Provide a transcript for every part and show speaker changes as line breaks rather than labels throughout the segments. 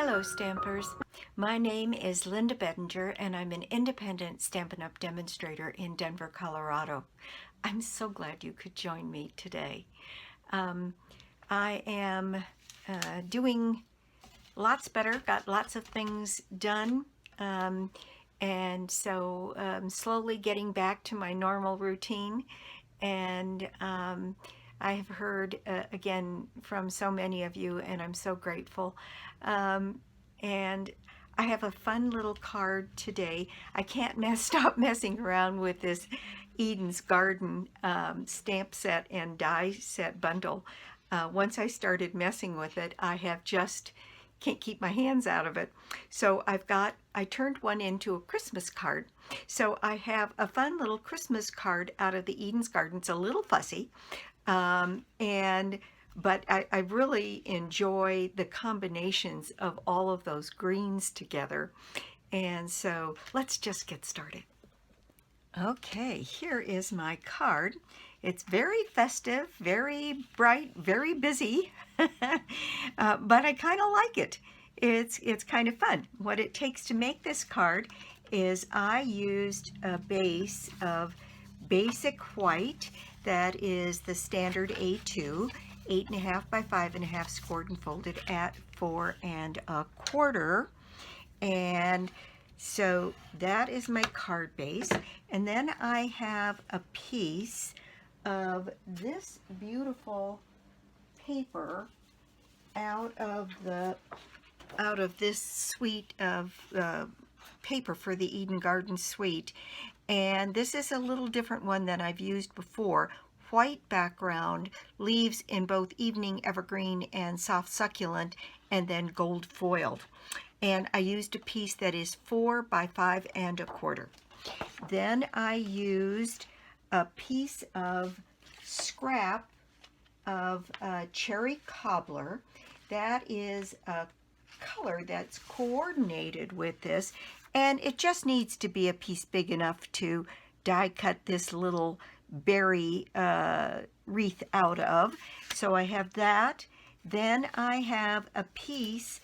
Hello Stampers, my name is Linda Bedinger and I'm an independent Stampin' Up! Demonstrator in Denver, Colorado. I'm so glad you could join me today. I am doing lots better, got lots of things done, and so slowly getting back to my normal routine. And I have heard again from so many of you, and I'm so grateful. And I have a fun little card today. I can't stop messing around with this Eden's Garden stamp set and die set bundle. Once I started messing with it, I have just can't keep my hands out of it. So I turned one into a Christmas card. So I have a fun little Christmas card out of the Eden's Garden. It's a little fussy, but I really enjoy the combinations of all of those greens together. And so let's just get started. Okay, here is my card. It's very festive, very bright, very busy, but I kind of like it. It's kind of fun. What it takes to make this card is I used a base of basic white that is the standard A2, 8.5 by 5.5, scored and folded at 4 1/4. And so that is my card base. And then I have a piece of this beautiful paper out of this suite of paper for the Eden Garden suite. And this is a little different one than I've used before. White background, leaves in both Evening Evergreen and Soft Succulent, and then gold foiled. And I used a piece that is 4 by 5 1/4. Then I used a piece of scrap of cherry cobbler. That is a color that's coordinated with this, and it just needs to be a piece big enough to die cut this little berry wreath out of. So I have that. Then I have a piece,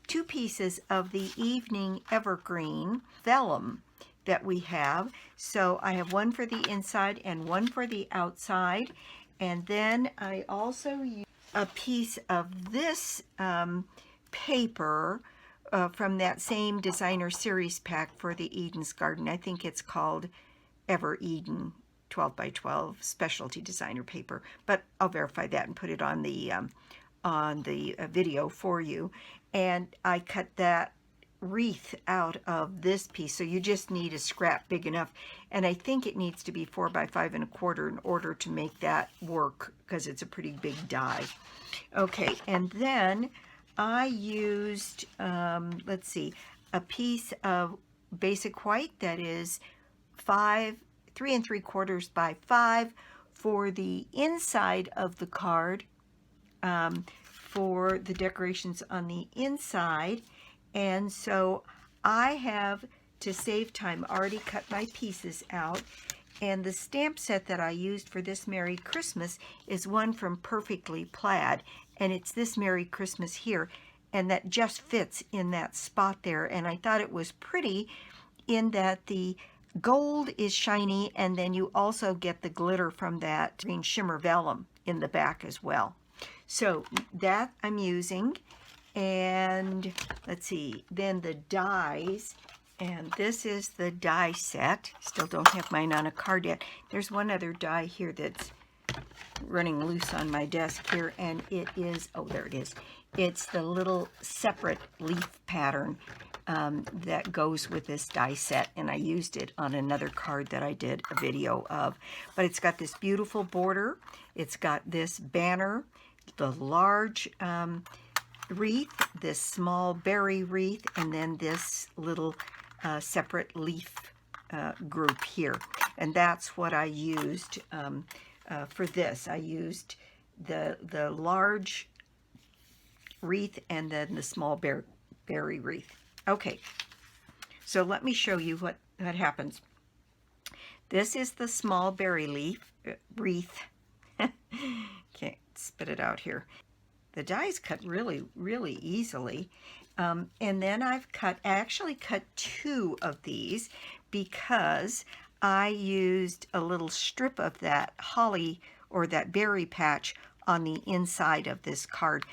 2 pieces of the Evening Evergreen Vellum that we have. So I have one for the inside and one for the outside. And then I also use a piece of this paper from that same designer series pack for the Eden's Garden. I think it's called Ever Eden 12 by 12 specialty designer paper, but I'll verify that and put it on the video for you. And I cut that wreath out of this piece, so you just need a scrap big enough, and I think it needs to be 4 by 5 1/4 in order to make that work, because it's a pretty big die. Okay, and then I used let's see, a piece of basic white that is 3 3/4 by 5 for the inside of the card, for the decorations on the inside. And so I have, to save time, already cut my pieces out. And the stamp set that I used for this Merry Christmas is one from Perfectly Plaid. And it's this Merry Christmas here. And that just fits in that spot there. And I thought it was pretty in that the gold is shiny, and then you also get the glitter from that green shimmer vellum in the back as well. So that I'm using. And let's see, then the dies, and this is the die set. Still don't have mine on a card yet. There's one other die here that's running loose on my desk here, and it is, oh, there it is. It's the little separate leaf pattern that goes with this die set, and I used it on another card that I did a video of. But it's got this beautiful border. It's got this banner, the large wreath, this small berry wreath, and then this little separate leaf group here. And that's what I used for this. I used the large wreath and then the small berry wreath. Okay, so let me show you what happens. This is the small berry wreath. Can't spit it out here. The die is cut really, really easily, And then I actually cut 2 of these because I used a little strip of that holly or that berry patch on the inside of this card.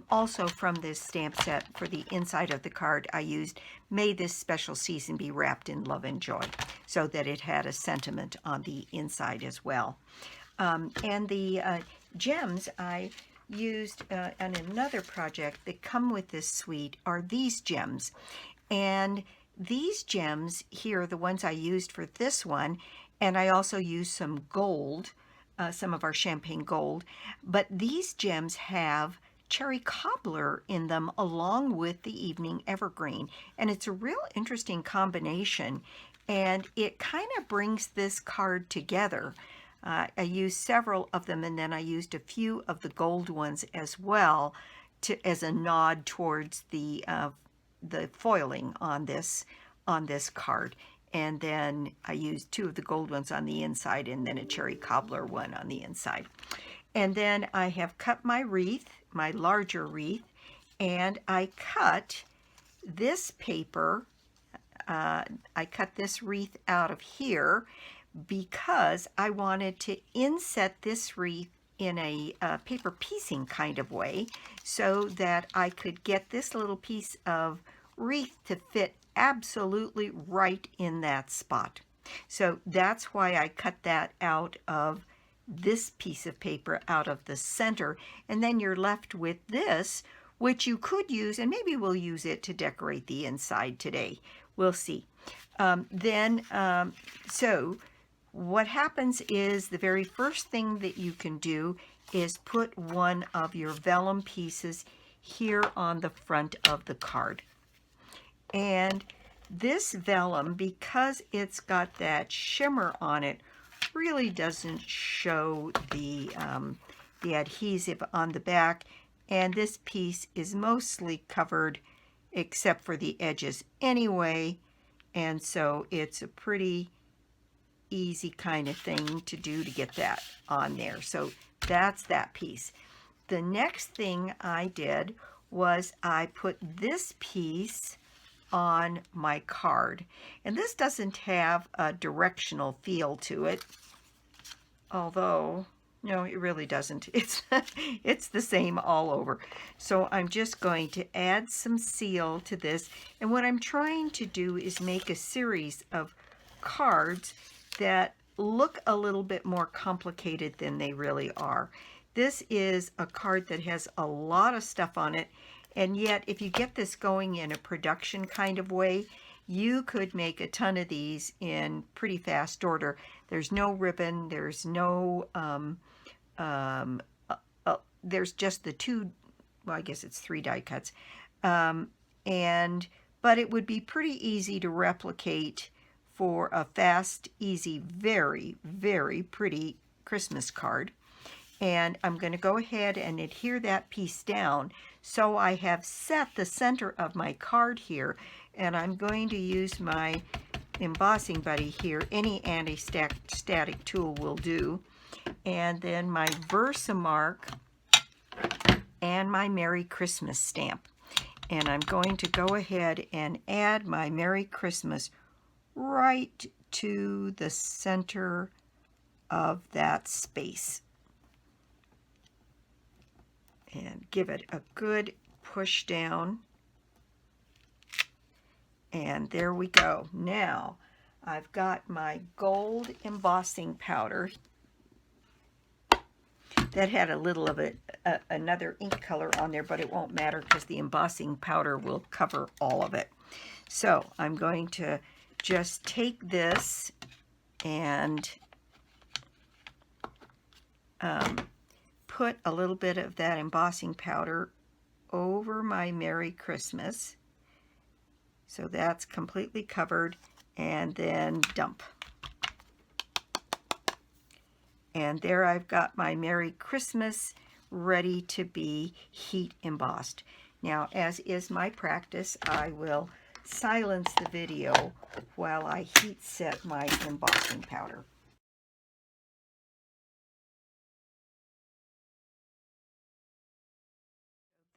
Also from this stamp set, for the inside of the card, I used "May this special season be wrapped in love and joy," so that it had a sentiment on the inside as well. And the gems I used on another project that come with this suite are these gems. And these gems here, the ones I used for this one, and I also used some gold, some of our champagne gold, but these gems have cherry cobbler in them along with the Evening Evergreen. And it's a real interesting combination, and it kind of brings this card together. I used several of them, and then I used a few of the gold ones as well as a nod towards the foiling on this card. And then I used 2 of the gold ones on the inside and then a cherry cobbler one on the inside. And then I have cut my wreath, my larger wreath, and I cut this paper. I cut this wreath out of here because I wanted to inset this wreath in a paper piecing kind of way so that I could get this little piece of wreath to fit absolutely right in that spot. So that's why I cut that out of this piece of paper, out of the center, and then you're left with this, which you could use, and maybe we'll use it to decorate the inside today. We'll see. So what happens is the very first thing that you can do is put one of your vellum pieces here on the front of the card. And this vellum, because it's got that shimmer on it, really doesn't show the adhesive on the back. And this piece is mostly covered except for the edges anyway. And so it's a pretty easy kind of thing to do to get that on there. So that's that piece. The next thing I did was I put this piece on my card. And this doesn't have a directional feel to it, although no, it really doesn't. It's the same all over. So I'm just going to add some seal to this, and what I'm trying to do is make a series of cards that look a little bit more complicated than they really are. This is a card that has a lot of stuff on it, and yet if you get this going in a production kind of way, you could make a ton of these in pretty fast order. There's no ribbon, there's no there's just the 2, well, I guess it's 3 die cuts, but it would be pretty easy to replicate for a fast, easy, very, very pretty Christmas card. And I'm going to go ahead and adhere that piece down so I have set the center of my card here, and I'm going to use my embossing buddy here. Any anti-static tool will do. And then my Versamark and my Merry Christmas stamp. And I'm going to go ahead and add my Merry Christmas right to the center of that space. And give it a good push down. And there we go. Now I've got my gold embossing powder that had a little of another ink color on there, but it won't matter because the embossing powder will cover all of it. So I'm going to just take this and put a little bit of that embossing powder over my Merry Christmas. So that's completely covered, and then dump. And there I've got my Merry Christmas ready to be heat embossed. Now, as is my practice, I will silence the video while I heat set my embossing powder.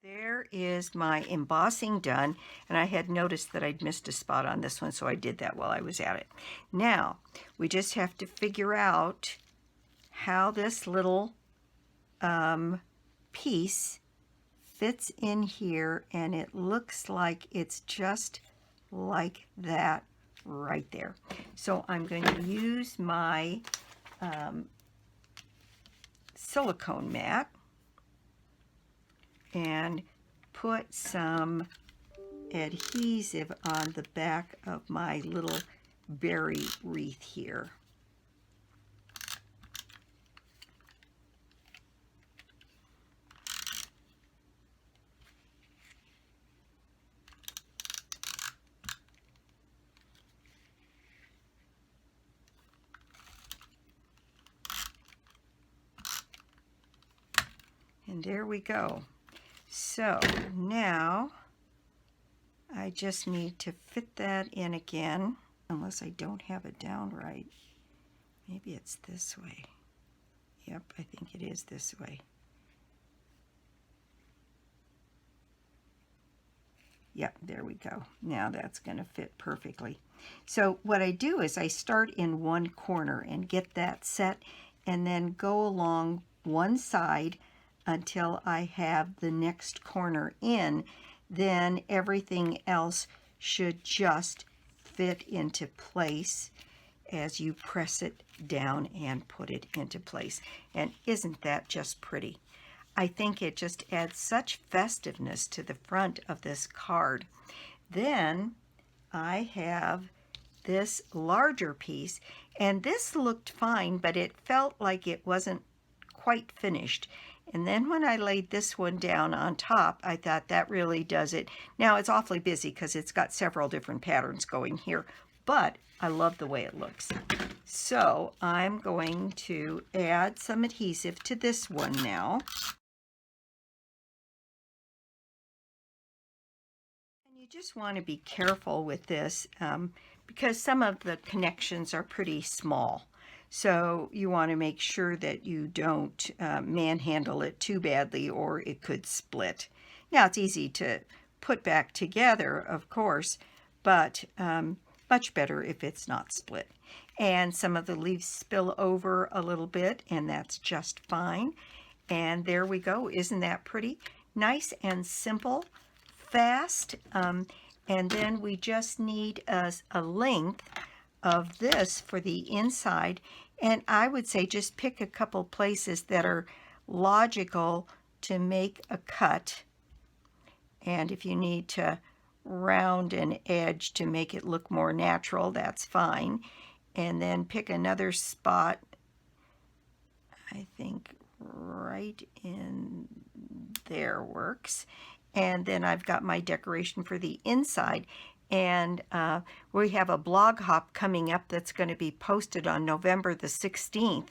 There is my embossing done, and I had noticed that I'd missed a spot on this one, so I did that while I was at it. Now, we just have to figure out how this little piece fits in here, and it looks like it's just like that right there. So I'm going to use my silicone mat and put some adhesive on the back of my little berry wreath here. And there we go. So now I just need to fit that in again, unless I don't have it down right. Maybe it's this way. Yep, I think it is this way. Yep, there we go. Now that's going to fit perfectly. So what I do is I start in one corner and get that set, and then go along one side until I have the next corner in. Then everything else should just fit into place as you press it down and put it into place. And isn't that just pretty? I think it just adds such festiveness to the front of this card. Then I have this larger piece, and this looked fine, but it felt like it wasn't quite finished. And then when I laid this one down on top, I thought that really does it. Now it's awfully busy because it's got several different patterns going here, but I love the way it looks. So I'm going to add some adhesive to this one now. And you just want to be careful with this because some of the connections are pretty small. So you want to make sure that you don't manhandle it too badly, or it could split. Now it's easy to put back together, of course, but much better if it's not split. And some of the leaves spill over a little bit, and that's just fine. And there we go. Isn't that pretty? Nice and simple, fast. And then we just need a length of this for the inside. And I would say just pick a couple places that are logical to make a cut. And if you need to round an edge to make it look more natural, that's fine. And then pick another spot, I think right in there works. And then I've got my decoration for the inside. And we have a blog hop coming up that's going to be posted on November the 16th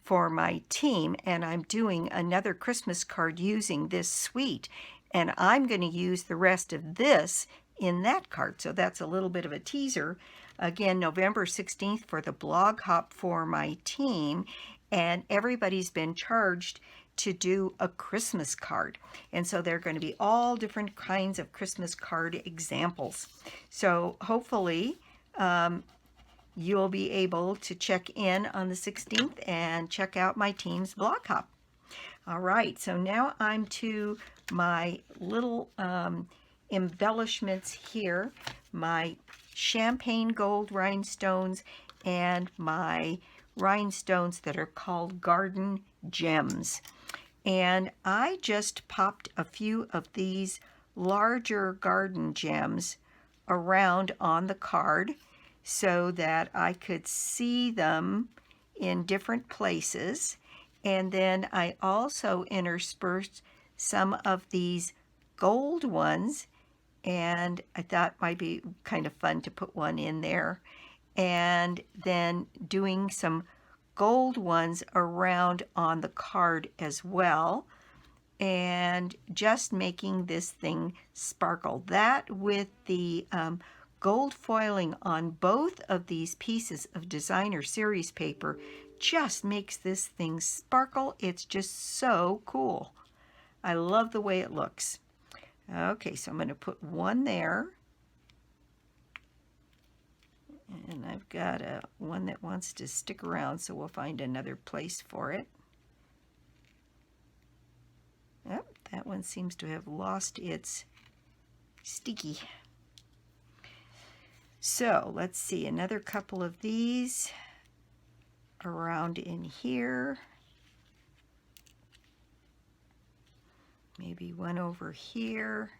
for my team. And I'm doing another Christmas card using this suite. And I'm going to use the rest of this in that card. So that's a little bit of a teaser. Again, November 16th for the blog hop for my team. And everybody's been charged to do a Christmas card. And so there are going to be all different kinds of Christmas card examples. So hopefully you'll be able to check in on the 16th and check out my team's blog hop. All right, so now I'm to my little embellishments here, my champagne gold rhinestones and my rhinestones that are called garden gems. And I just popped a few of these larger garden gems around on the card so that I could see them in different places. And then I also interspersed some of these gold ones, and I thought it might be kind of fun to put one in there. And then doing some gold ones around on the card as well, and just making this thing sparkle. That with the gold foiling on both of these pieces of designer series paper just makes this thing sparkle. It's just so cool. I love the way it looks. Okay, so I'm going to put one there. And I've got one that wants to stick around, so we'll find another place for it. Oh, that one seems to have lost its sticky. So let's see, another couple of these around in here. Maybe one over here.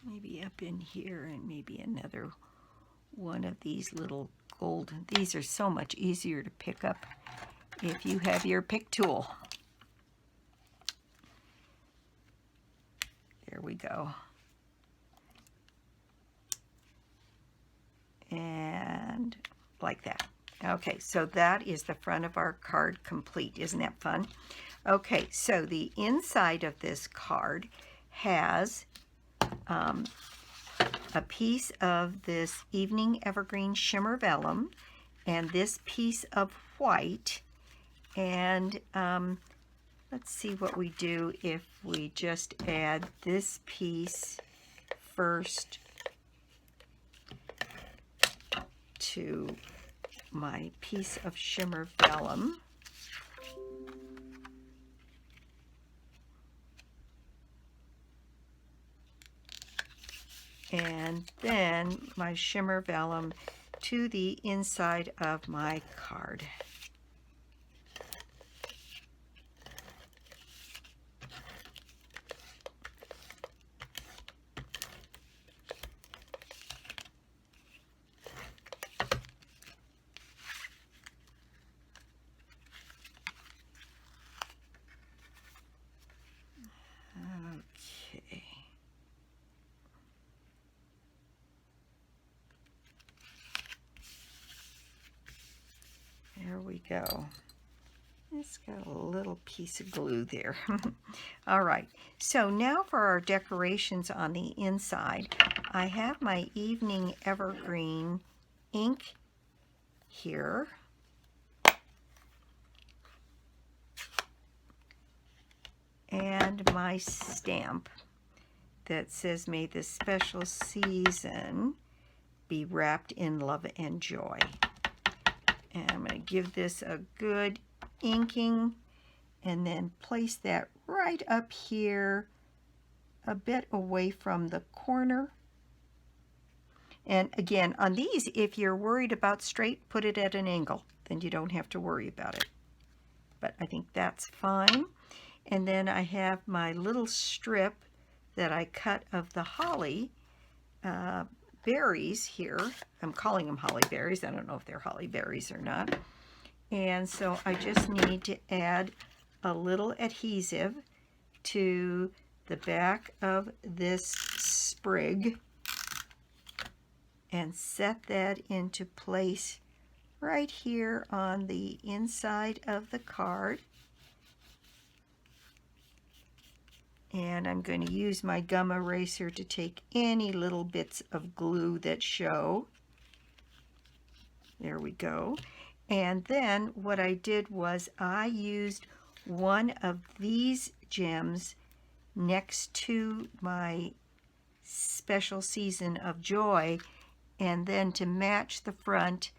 Maybe up in here, and maybe another one of these little gold. These are so much easier to pick up if you have your pick tool. There we go. And like that. Okay, so that is the front of our card complete. Isn't that fun? Okay, so the inside of this card has a piece of this Evening Evergreen Shimmer Vellum and this piece of white. And let's see what we do if we just add this piece first to my piece of Shimmer Vellum. And then my Shimmer Vellum to the inside of my card. Okay. There we go. It's got a little piece of glue there. All right, so now for our decorations on the inside, I have my Evening Evergreen ink here. And my stamp that says, "May this special season be wrapped in love and joy." And I'm going to give this a good inking and then place that right up here a bit away from the corner. And again, on these, if you're worried about straight, put it at an angle. Then you don't have to worry about it. But I think that's fine. And then I have my little strip that I cut of the holly berries here. I'm calling them holly berries. I don't know if they're holly berries or not. And so I just need to add a little adhesive to the back of this sprig and set that into place right here on the inside of the card. And I'm going to use my gum eraser to take any little bits of glue that show. There we go. And then what I did was I used one of these gems next to my special season of joy, and then to match the front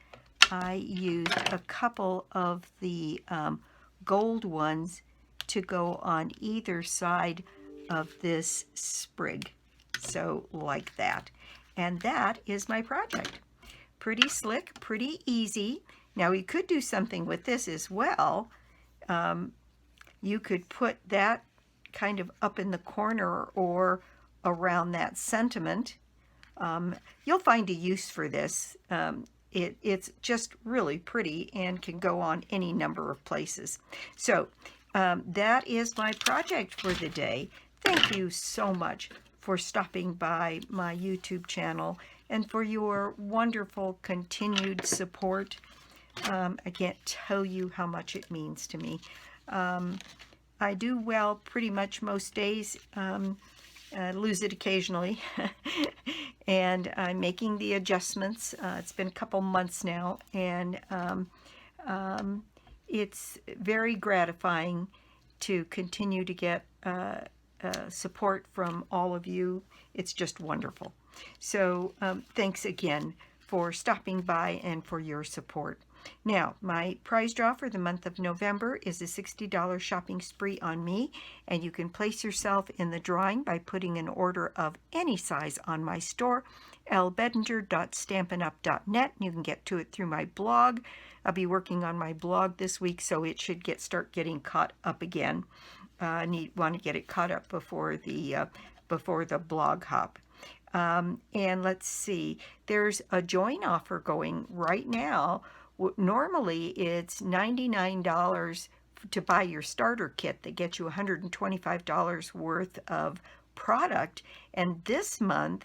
I used a couple of the gold ones to go on either side of this sprig. So like that. And that is my project. Pretty slick, pretty easy. Now you could do something with this as well. You could put that kind of up in the corner or around that sentiment. You'll find a use for this. It's just really pretty and can go on any number of places. So that is my project for the day. Thank you so much for stopping by my YouTube channel and for your wonderful continued support. I can't tell you how much it means to me. I do well pretty much most days. Lose it occasionally. And I'm making the adjustments. It's been a couple months now, and it's very gratifying to continue to get support from all of you. It's just wonderful. So thanks again for stopping by and for your support. Now, my prize draw for the month of November is a $60 shopping spree on me, and you can place yourself in the drawing by putting an order of any size on my store, lbedinger.stampinup.net. You can get to it through my blog. I'll be working on my blog this week, so it should start getting caught up again. Want to get it caught up before the blog hop. And let's see, there's a join offer going right now. Normally it's $99 to buy your starter kit that gets you $125 worth of product, and this month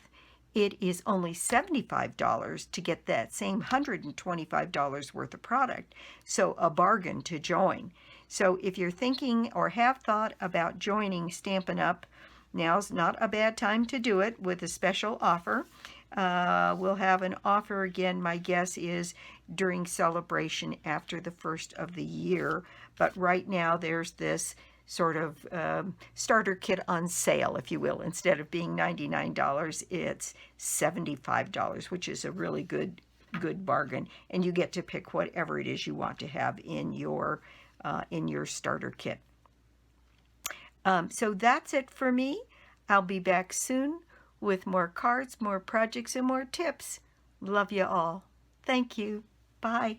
it is only $75 to get that same $125 worth of product. So a bargain to join. So if you're thinking or have thought about joining Stampin' Up, now's not a bad time to do it with a special offer. We'll have an offer again, my guess is during celebration after the first of the year. But right now there's this sort of starter kit on sale, if you will. Instead of being $99, it's $75, which is a really good bargain. And you get to pick whatever it is you want to have in your starter kit. So that's it for me. I'll be back soon with more cards, more projects, and more tips. Love you all. Thank you. Bye.